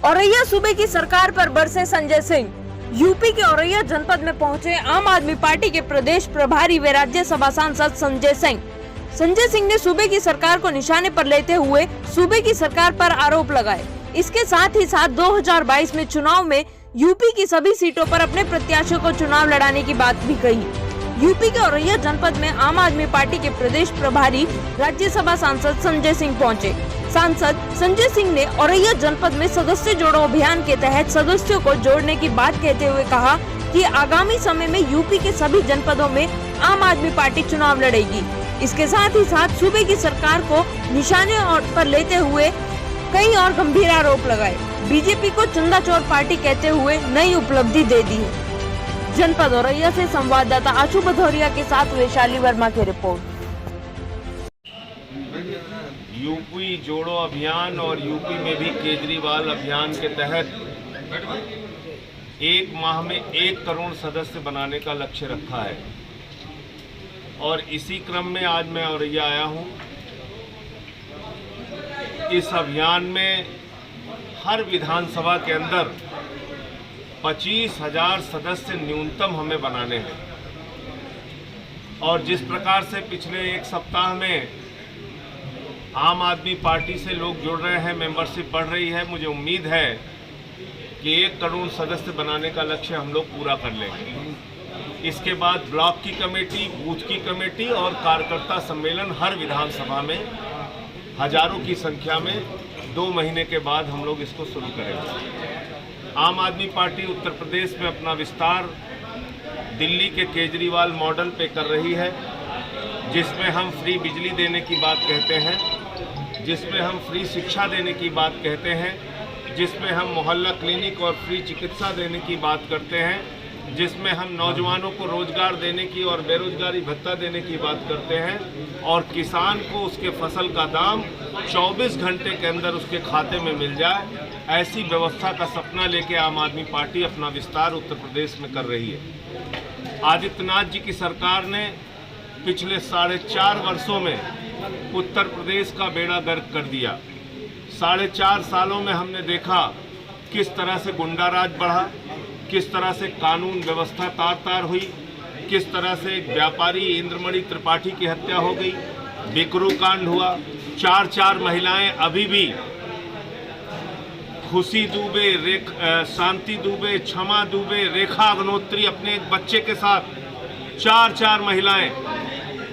औरैया सूबे की सरकार पर बरसे संजय सिंह। यूपी के औरैया जनपद में पहुंचे आम आदमी पार्टी के प्रदेश प्रभारी व राज्यसभा सांसद संजय सिंह। संजय सिंह ने सूबे की सरकार को निशाने पर लेते हुए सूबे की सरकार पर आरोप लगाए। इसके साथ ही साथ 2022 में चुनाव में यूपी की सभी सीटों पर अपने प्रत्याशियों को चुनाव लड़ाने की बात भी कही। यूपी के औरैया जनपद में आम आदमी पार्टी के प्रदेश प्रभारी राज्यसभा सांसद संजय सिंह पहुंचे। सांसद संजय सिंह ने औरैया जनपद में सदस्य जोड़ो अभियान के तहत सदस्यों को जोड़ने की बात कहते हुए कहा कि आगामी समय में यूपी के सभी जनपदों में आम आदमी पार्टी चुनाव लड़ेगी। इसके साथ ही साथ सूबे की सरकार को निशाने पर लेते हुए कई और गंभीर आरोप लगाए। बीजेपी को चंदा चोर पार्टी कहते हुए नई उपलब्धि दे दी है। जनपद औरैया से संवाददाता आशु भदौरिया के साथ वैशाली वर्मा की रिपोर्ट। यूपी जोड़ो अभियान और यूपी में भी केजरीवाल अभियान के तहत एक माह में 1 करोड़ सदस्य बनाने का लक्ष्य रखा है और इसी क्रम में आज मैं औरैया आया हूं। इस अभियान में हर विधानसभा के अंदर 25,000 सदस्य न्यूनतम हमें बनाने हैं और जिस प्रकार से पिछले 1 सप्ताह में आम आदमी पार्टी से लोग जुड़ रहे हैं, मेंबरशिप बढ़ रही है, मुझे उम्मीद है कि 1 करोड़ सदस्य बनाने का लक्ष्य हम लोग पूरा कर लेंगे। इसके बाद ब्लॉक की कमेटी, बूथ की कमेटी और कार्यकर्ता सम्मेलन हर विधानसभा में हजारों की संख्या में 2 महीने के बाद हम लोग इसको शुरू करेंगे। आम आदमी पार्टी उत्तर प्रदेश में अपना विस्तार दिल्ली के केजरीवाल मॉडल पे कर रही है, जिसमें हम फ्री बिजली देने की बात कहते हैं, जिसमें हम फ्री शिक्षा देने की बात कहते हैं, जिसमें हम मोहल्ला क्लिनिक और फ्री चिकित्सा देने की बात करते हैं, जिसमें हम नौजवानों को रोजगार देने की और बेरोजगारी भत्ता देने की बात करते हैं और किसान को उसके फसल का दाम 24 घंटे के अंदर उसके खाते में मिल जाए, ऐसी व्यवस्था का सपना लेके आम आदमी पार्टी अपना विस्तार उत्तर प्रदेश में कर रही है। आदित्यनाथ जी की सरकार ने पिछले 4.5 वर्षों में उत्तर प्रदेश का बेड़ा गर्क कर दिया। 4.5 सालों में हमने देखा किस तरह से गुंडाराज बढ़ा, किस तरह से कानून व्यवस्था तार-तार हुई, किस तरह से एक व्यापारी इंद्रमणि त्रिपाठी की हत्या हो गई, बिकरू कांड हुआ, 4 महिलाएं अभी भी खुशी दुबे, शांति दुबे, क्षमा दुबे, रेखा अग्नोत्री अपने एक बच्चे के साथ 4 महिलाएं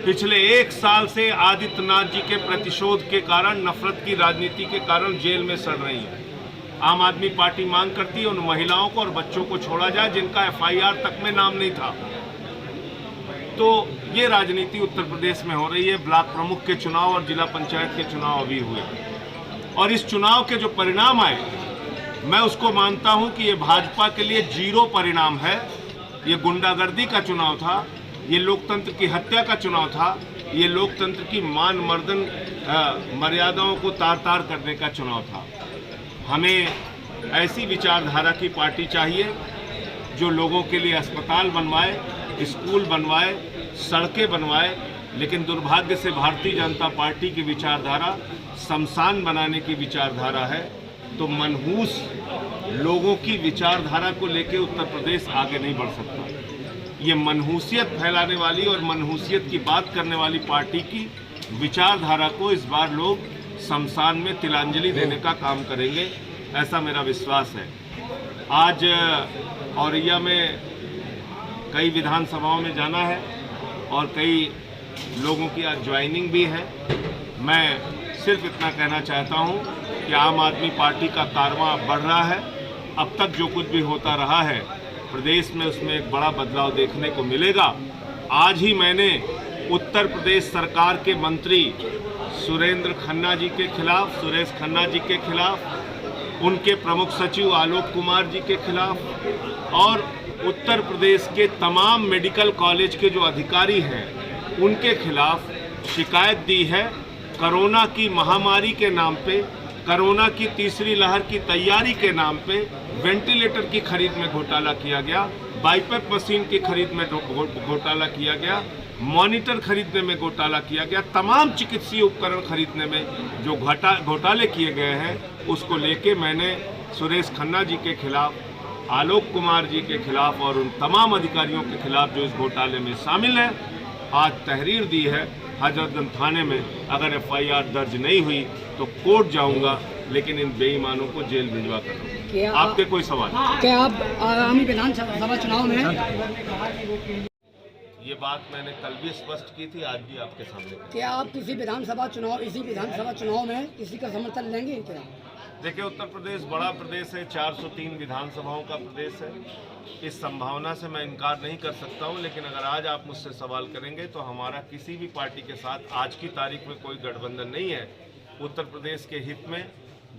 पिछले 1 साल से आदित्यनाथ जी के प्रतिशोध के कारण, नफरत की राजनीति के कारण जेल में सड़ रही हैं। आम आदमी पार्टी मांग करती है उन महिलाओं को और बच्चों को छोड़ा जाए जिनका FIR तक में नाम नहीं था। तो ये राजनीति उत्तर प्रदेश में हो रही है। ब्लॉक प्रमुख के चुनाव और जिला पंचायत के चुनाव अभी हुए और इस चुनाव के जो परिणाम आए, मैं उसको मानता हूं कि ये भाजपा के लिए 0 परिणाम है। ये गुंडागर्दी का चुनाव था, ये लोकतंत्र की हत्या का चुनाव था, ये लोकतंत्र की मान मर्दन मर्यादाओं को तार-तार करने का चुनाव था। हमें ऐसी विचारधारा की पार्टी चाहिए जो लोगों के लिए अस्पताल बनवाए, स्कूल बनवाए, सड़कें बनवाए, लेकिन दुर्भाग्य से भारतीय जनता पार्टी की विचारधारा शमशान बनाने की विचारधारा है। तो मनहूस लोगों की विचारधारा को लेकर उत्तर प्रदेश आगे नहीं बढ़ सकता। ये मनहूसियत फैलाने वाली और मनहूसियत की बात करने वाली पार्टी की विचारधारा को इस बार लोग शमशान में तिलांजलि देने का काम करेंगे, ऐसा मेरा विश्वास है। आज औरैया में कई विधानसभाओं में जाना है और कई लोगों की आज ज्वाइनिंग भी है। मैं सिर्फ इतना कहना चाहता हूं कि आम आदमी पार्टी का कारवां बढ़ रहा है। अब तक जो कुछ भी होता रहा है प्रदेश में, उसमें एक बड़ा बदलाव देखने को मिलेगा। आज ही मैंने उत्तर प्रदेश सरकार के मंत्री सुरेश खन्ना जी के खिलाफ, उनके प्रमुख सचिव आलोक कुमार जी के खिलाफ और उत्तर प्रदेश के तमाम मेडिकल कॉलेज के जो अधिकारी हैं उनके खिलाफ शिकायत दी है। कोरोना की महामारी के नाम पे, कोरोना की तीसरी लहर की तैयारी के नाम पे वेंटिलेटर की खरीद में घोटाला किया गया, बाईपैप मशीन की खरीद में घोटाला किया गया, मॉनिटर खरीदने में घोटाला किया गया, तमाम चिकित्सीय उपकरण खरीदने में जो घोटाले किए गए हैं उसको लेके मैंने सुरेश खन्ना जी के खिलाफ, आलोक कुमार जी के खिलाफ और उन तमाम अधिकारियों के खिलाफ जो इस घोटाले में शामिल हैं, आज तहरीर दी है हजरतगंज थाने में। अगर FIR दर्ज नहीं हुई तो कोर्ट जाऊंगा, लेकिन इन बेईमानों को जेल भिजवा कर दूंगा। आपके कोई सवाल? क्या आप आगामी विधानसभा चुनाव में, ये बात मैंने कल भी स्पष्ट की थी, आज भी आपके सामने। क्या आप इसी विधानसभा चुनाव में किसी का समर्थन लेंगे क्या? देखिए, उत्तर प्रदेश बड़ा प्रदेश है, 403 विधानसभाओं का प्रदेश है। इस संभावना से मैं इनकार नहीं कर सकता हूं, लेकिन अगर आज आप मुझसे सवाल करेंगे तो हमारा किसी भी पार्टी के साथ आज की तारीख में कोई गठबंधन नहीं है। उत्तर प्रदेश के हित में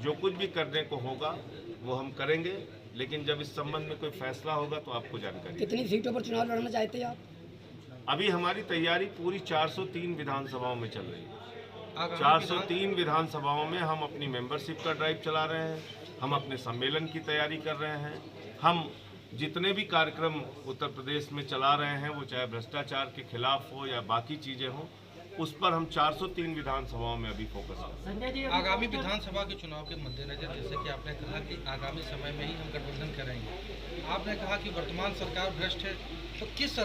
जो कुछ भी करने को होगा वो हम करेंगे, लेकिन जब इस संबंध में कोई फैसला होगा तो आपको जानकारी। कितनी सीटों पर चुनाव लड़ना चाहते हैं आप? अभी हमारी तैयारी पूरी 403 विधानसभाओं में चल रही है। 403 विधानसभाओं में हम अपनी मेंबरशिप का ड्राइव चला रहे हैं, हम अपने सम्मेलन की तैयारी कर रहे हैं। हम जितने भी कार्यक्रम उत्तर प्रदेश में चला रहे हैं, वो चाहे भ्रष्टाचार के खिलाफ हो या बाकी चीज़ें हों, उस पर हम 403 विधानसभाओं में अभी फोकस करें। आगामी विधानसभा के चुनाव के मद्देनजर, जैसे कि आपने कहा कि आगामी समय में ही हम गठबंधन करेंगे, आपने कहा कि वर्तमान सरकार भ्रष्ट है, तो किस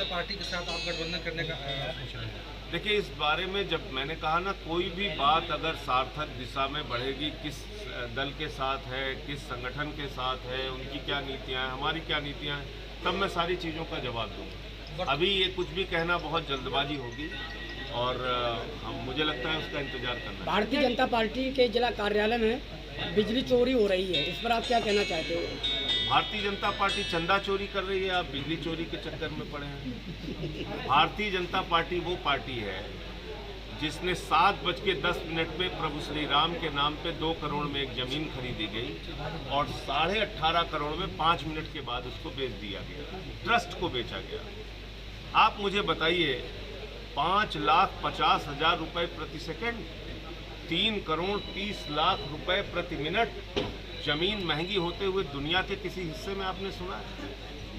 पार्टी के साथ आप गठबंधन करने का सोच रहे हैं? देखिए, इस बारे में जब मैंने कहा ना, कोई भी बात अगर सार्थक दिशा में बढ़ेगी, किस दल के साथ है, किस संगठन के साथ है, उनकी क्या नीतियाँ हैं, हमारी क्या नीतियाँ हैं, तब मैं सारी चीज़ों का जवाब दूँगा। अभी ये कुछ भी कहना बहुत जल्दबाजी होगी और मुझे लगता है उसका इंतजार करना। भारतीय जनता पार्टी के जिला कार्यालय में बिजली चोरी हो रही है, इस पर आप क्या कहना चाहते हो? भारतीय जनता पार्टी चंदा चोरी कर रही है, आप बिजली चोरी के चक्कर में पड़े हैं। भारतीय जनता पार्टी वो पार्टी है जिसने 7:10 में प्रभु श्री राम के नाम पे 2 करोड़ में एक जमीन खरीदी गई और 18.5 करोड़ में 5 मिनट के बाद उसको बेच दिया गया, ट्रस्ट को बेचा गया। आप मुझे बताइए, 5,50,000 रुपए प्रति सेकंड, 3 करोड़ 30 लाख रुपए प्रति मिनट जमीन महंगी होते हुए दुनिया के किसी हिस्से में आपने सुना है?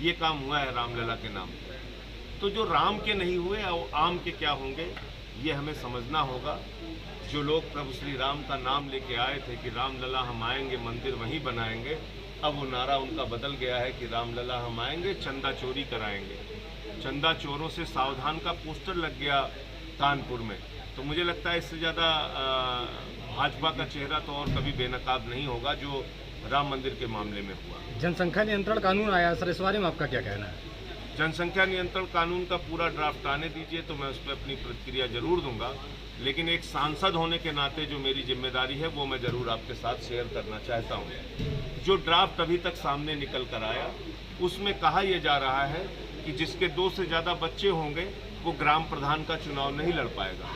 ये काम हुआ है रामलला के नाम पे। तो जो राम के नहीं हुए और आम के क्या होंगे, ये हमें समझना होगा। जो लोग प्रभु श्री राम का नाम लेके आए थे कि रामलला हम आएंगे, मंदिर वहीं बनाएंगे, अब वो नारा उनका बदल गया है कि रामलला हम आएंगे, चंदा चोरी कराएंगे। चंदा चोरों से सावधान का पोस्टर लग गया कानपुर में। तो मुझे लगता है इससे ज़्यादा भाजपा का चेहरा तो और कभी बेनकाब नहीं होगा जो राम मंदिर के मामले में हुआ। जनसंख्या नियंत्रण कानून आया सर, इस बारे में आपका क्या कहना है? जनसंख्या नियंत्रण कानून का पूरा ड्राफ्ट आने दीजिए तो मैं उस पर अपनी प्रतिक्रिया जरूर दूंगा, लेकिन एक सांसद होने के नाते जो मेरी जिम्मेदारी है वो मैं ज़रूर आपके साथ शेयर करना चाहता हूँ। जो ड्राफ्ट अभी तक सामने निकल कर आया, उसमें कहा यह जा रहा है कि जिसके 2 से ज़्यादा बच्चे होंगे वो ग्राम प्रधान का चुनाव नहीं लड़ पाएगा,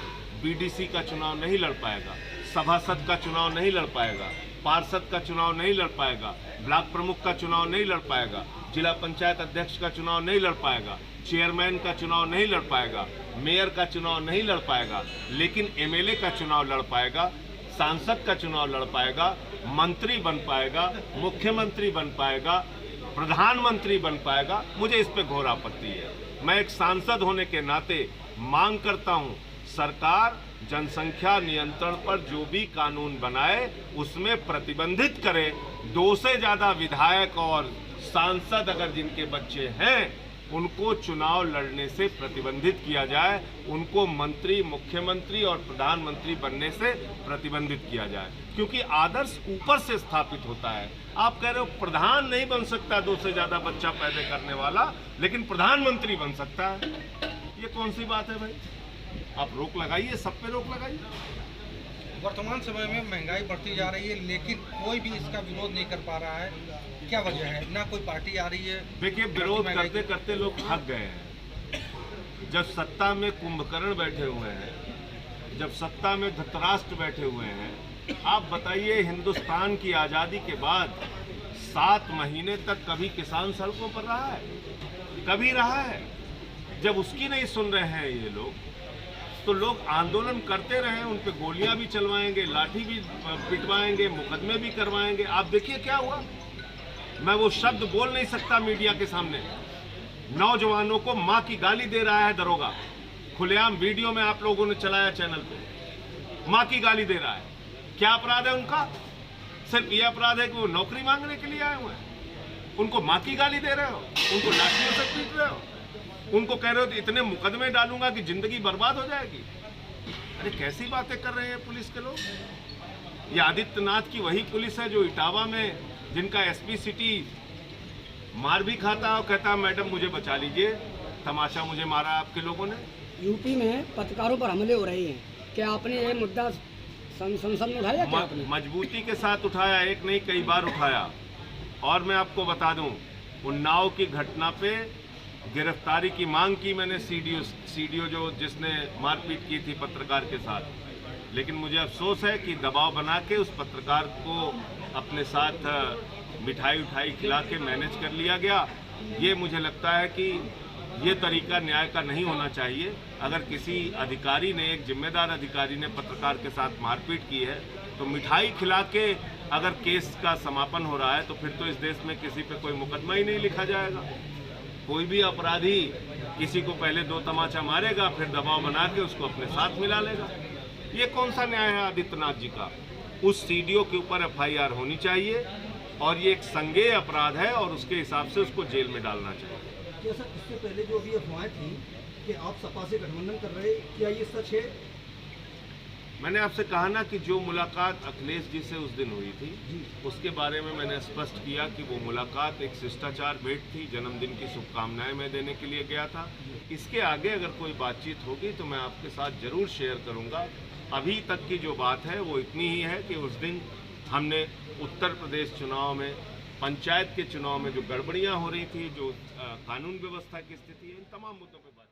BDC का चुनाव नहीं लड़ पाएगा, सभासद का चुनाव नहीं लड़ पाएगा, पार्षद का चुनाव नहीं लड़ पाएगा, ब्लॉक प्रमुख का चुनाव नहीं लड़ पाएगा, जिला पंचायत अध्यक्ष का चुनाव नहीं लड़ पाएगा, चेयरमैन का चुनाव नहीं लड़ पाएगा, मेयर का चुनाव नहीं लड़ पाएगा, लेकिन MLA का चुनाव लड़ पाएगा, सांसद का चुनाव लड़ पाएगा, मंत्री बन पाएगा, मुख्यमंत्री बन पाएगा, प्रधानमंत्री बन पाएगा। मुझे इस पे घोर आपत्ति है। मैं एक सांसद होने के नाते मांग करता हूं, सरकार जनसंख्या नियंत्रण पर जो भी कानून बनाए उसमें प्रतिबंधित करे। 2 से ज़्यादा विधायक और सांसद अगर जिनके बच्चे हैं उनको चुनाव लड़ने से प्रतिबंधित किया जाए, उनको मंत्री, मुख्यमंत्री और प्रधानमंत्री बनने से प्रतिबंधित किया जाए, क्योंकि आदर्श ऊपर से स्थापित होता है। आप कह रहे हो प्रधान नहीं बन सकता 2 से ज़्यादा बच्चा पैदा करने वाला, लेकिन प्रधानमंत्री बन सकता है। ये कौन सी बात है भाई? आप रोक लगाइए, सब पे रोक लगाइए। वर्तमान समय में महंगाई बढ़ती जा रही है, लेकिन कोई भी इसका विरोध नहीं कर पा रहा है, क्या वजह है? ना कोई पार्टी आ रही है। देखिए, विरोध करते करते लोग थक गए हैं। जब सत्ता में कुंभकर्ण बैठे हुए हैं, जब सत्ता में धृतराष्ट्र बैठे हुए हैं, आप बताइए, हिंदुस्तान की आज़ादी के बाद 7 महीने तक कभी किसान सड़कों पर रहा है? कभी रहा है? जब उसकी नहीं सुन रहे हैं ये लोग, तो लोग आंदोलन करते रहे, उन पे गोलियां भी चलवाएंगे, लाठी भी पिटवाएंगे, मुकदमे भी करवाएंगे। आप देखिए क्या हुआ। मैं वो शब्द बोल नहीं सकता मीडिया के सामने। नौजवानों को माँ की गाली दे रहा है दरोगा, खुलेआम वीडियो में आप लोगों ने चलाया चैनल पे, माँ की गाली दे रहा है। क्या अपराध है उनका? सिर्फ ये अपराध है कि वो नौकरी मांगने के लिए आए हुए हैं। उनको माँ की गाली दे रहे हो, उनको लाठियों से पीट रहे हो, उनको कह रहे हो इतने मुकदमे डालूंगा कि जिंदगी बर्बाद हो जाएगी। अरे कैसी बातें कर रहे हैं पुलिस के लोग। ये आदित्यनाथ की वही पुलिस है जो इटावा में जिनका एसपी सिटी मार भी खाता और कहता मैडम मुझे बचा लीजिए, तमाशा मुझे मारा आपके लोगों ने। यूपी में पत्रकारों पर हमले हो रहे हैं, क्या आपने ये मुद्दा संसद में उठाया? क्या आपने मजबूती के साथ उठाया, एक नहीं कई बार उठाया। और मैं आपको बता दूं, उन्नाव की घटना पे गिरफ्तारी की मांग की मैंने सीडीओ जो जिसने मारपीट की थी पत्रकार के साथ, लेकिन मुझे अफसोस है कि दबाव बना के उस पत्रकार को अपने साथ मिठाई उठाई खिला के मैनेज कर लिया गया। ये मुझे लगता है कि ये तरीका न्याय का नहीं होना चाहिए। अगर किसी अधिकारी ने, एक जिम्मेदार अधिकारी ने पत्रकार के साथ मारपीट की है तो मिठाई खिला के अगर केस का समापन हो रहा है तो फिर तो इस देश में किसी पे कोई मुकदमा ही नहीं लिखा जाएगा। कोई भी अपराधी किसी को पहले दो तमाचा मारेगा, फिर दबाव बना के उसको अपने साथ मिला लेगा। ये कौन सा न्याय है आदित्यनाथ जी का? उस सीडीओ के ऊपर एफआईआर होनी चाहिए और ये एक संज्ञेय अपराध है और उसके हिसाब से उसको जेल में डालना चाहिए। जैसा इससे पहले जो अभी अफवाहें थी कि आप सपा से गठबंधन कर रहे, क्या ये सच है? मैंने आपसे कहा ना कि जो मुलाकात अखिलेश जी से उस दिन हुई थी उसके बारे में मैंने स्पष्ट किया कि वो मुलाकात एक शिष्टाचार भेंट थी, जन्मदिन की शुभकामनाएं मैं देने के लिए गया था। इसके आगे अगर कोई बातचीत होगी तो मैं आपके साथ जरूर शेयर करूंगा। अभी तक की जो बात है वो इतनी ही है कि उस दिन हमने उत्तर प्रदेश चुनाव में, पंचायत के चुनाव में जो गड़बड़ियां हो रही थी, जो कानून व्यवस्था की स्थिति है, इन तमाम मुद्दों पर बात